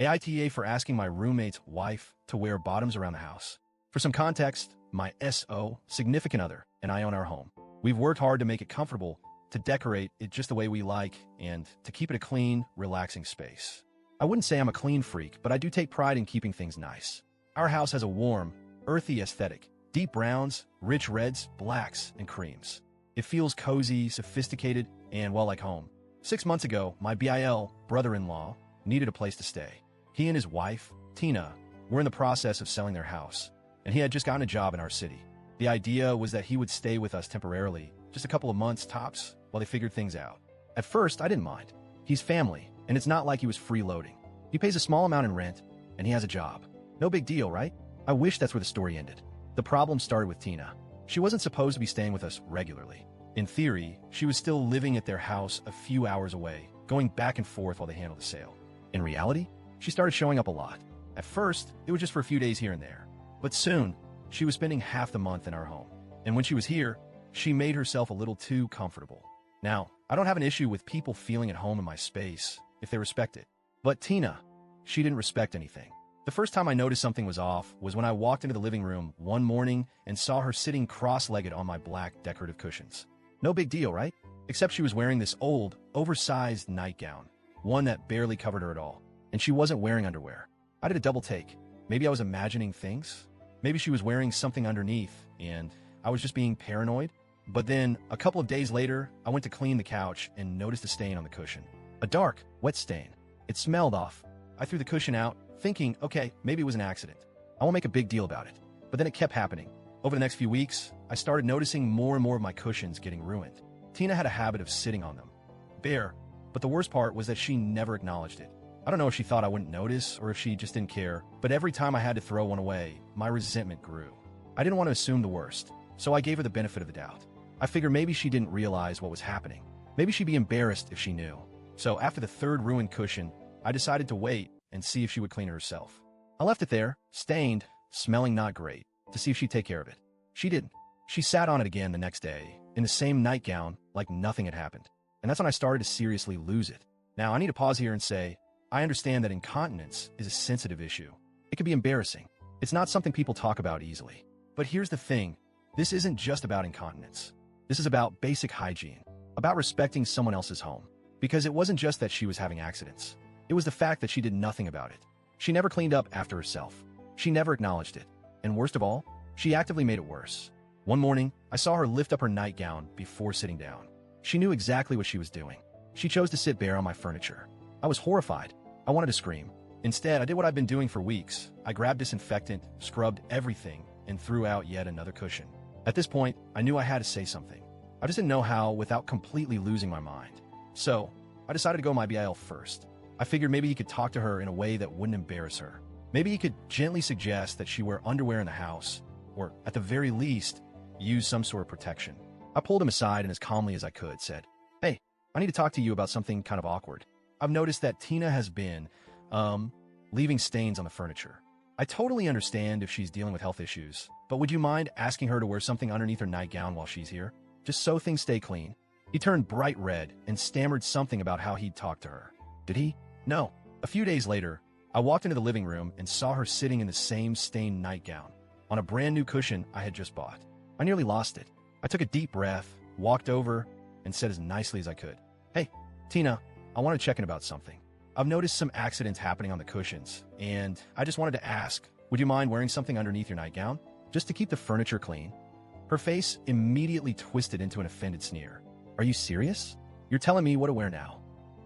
AITA for asking my roommate's wife to wear bottoms around the house. For some context, my SO, significant other, and I own our home. We've worked hard to make it comfortable, to decorate it just the way we like, and to keep it a clean, relaxing space. I wouldn't say I'm a clean freak, but I do take pride in keeping things nice. Our house has a warm, earthy aesthetic, deep browns, rich reds, blacks, and creams. It feels cozy, sophisticated, and well like home. 6 months ago, my BIL brother-in-law needed a place to stay. He and his wife, Tina, were in the process of selling their house, and he had just gotten a job in our city. The idea was that he would stay with us temporarily, just a couple of months tops, while they figured things out. At first, I didn't mind. He's family, and it's not like he was freeloading. He pays a small amount in rent, and he has a job. No big deal, right? I wish that's where the story ended. The problem started with Tina. She wasn't supposed to be staying with us regularly. In theory, she was still living at their house a few hours away, going back and forth while they handled the sale. In reality, she started showing up a lot. At first, it was just for a few days here and there. But soon, she was spending half the month in our home. And when she was here, she made herself a little too comfortable. Now, I don't have an issue with people feeling at home in my space, if they respect it. But Tina, she didn't respect anything. The first time I noticed something was off was when I walked into the living room one morning and saw her sitting cross-legged on my black decorative cushions. No big deal, right? Except she was wearing this old, oversized nightgown, one that barely covered her at all. And she wasn't wearing underwear. I did a double take. Maybe I was imagining things. Maybe she was wearing something underneath, and I was just being paranoid. But then, a couple of days later, I went to clean the couch and noticed a stain on the cushion. A dark, wet stain. It smelled off. I threw the cushion out, thinking, okay, maybe it was an accident. I won't make a big deal about it. But then it kept happening. Over the next few weeks, I started noticing more and more of my cushions getting ruined. Tina had a habit of sitting on them. Bare. But the worst part was that she never acknowledged it. I don't know if she thought I wouldn't notice or if she just didn't care, but every time I had to throw one away, my resentment grew. I didn't want to assume the worst, so I gave her the benefit of the doubt. I figured maybe she didn't realize what was happening. Maybe she'd be embarrassed if she knew. So after the third ruined cushion, I decided to wait and see if she would clean it herself. I left it there, stained, smelling not great, to see if she'd take care of it. She didn't. She sat on it again the next day, in the same nightgown, like nothing had happened. And that's when I started to seriously lose it. Now, I need to pause here and say, I understand that incontinence is a sensitive issue. It can be embarrassing. It's not something people talk about easily. But here's the thing. This isn't just about incontinence. This is about basic hygiene, about respecting someone else's home. Because it wasn't just that she was having accidents. It was the fact that she did nothing about it. She never cleaned up after herself. She never acknowledged it. And worst of all, she actively made it worse. One morning, I saw her lift up her nightgown before sitting down. She knew exactly what she was doing. She chose to sit bare on my furniture. I was horrified. I wanted to scream. Instead, I did what I've been doing for weeks. I grabbed disinfectant, scrubbed everything, and threw out yet another cushion. At this point, I knew I had to say something. I just didn't know how without completely losing my mind. So, I decided to go my BIL first. I figured maybe he could talk to her in a way that wouldn't embarrass her. Maybe he could gently suggest that she wear underwear in the house, or at the very least, use some sort of protection. I pulled him aside and as calmly as I could said, "Hey, I need to talk to you about something kind of awkward. I've noticed that Tina has been, leaving stains on the furniture. I totally understand if she's dealing with health issues, but would you mind asking her to wear something underneath her nightgown while she's here? Just so things stay clean." He turned bright red and stammered something about how he'd talked to her. Did he? No. A few days later, I walked into the living room and saw her sitting in the same stained nightgown, on a brand new cushion I had just bought. I nearly lost it. I took a deep breath, walked over, and said as nicely as I could, "Hey, Tina, I want to check in about something. I've noticed some accidents happening on the cushions, and I just wanted to ask, would you mind wearing something underneath your nightgown, just to keep the furniture clean?" Her face immediately twisted into an offended sneer. "Are you serious? You're telling me what to wear now?"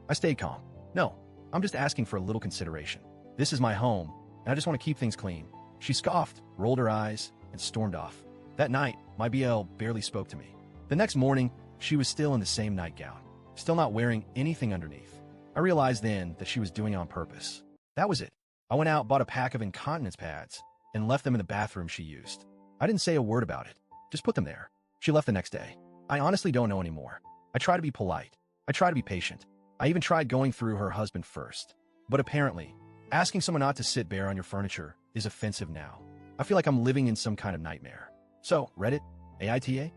I stayed calm. "No, I'm just asking for a little consideration. This is my home, and I just want to keep things clean." She scoffed, rolled her eyes, and stormed off. That night, my BL barely spoke to me. The next morning, she was still in the same nightgown, still not wearing anything underneath. I realized then that she was doing it on purpose. That was it. I went out, bought a pack of incontinence pads, and left them in the bathroom she used. I didn't say a word about it, just put them there. She left the next day. I honestly don't know anymore. I try to be polite. I try to be patient. I even tried going through her husband first. But apparently, asking someone not to sit bare on your furniture is offensive now. I feel like I'm living in some kind of nightmare. So, Reddit, AITA,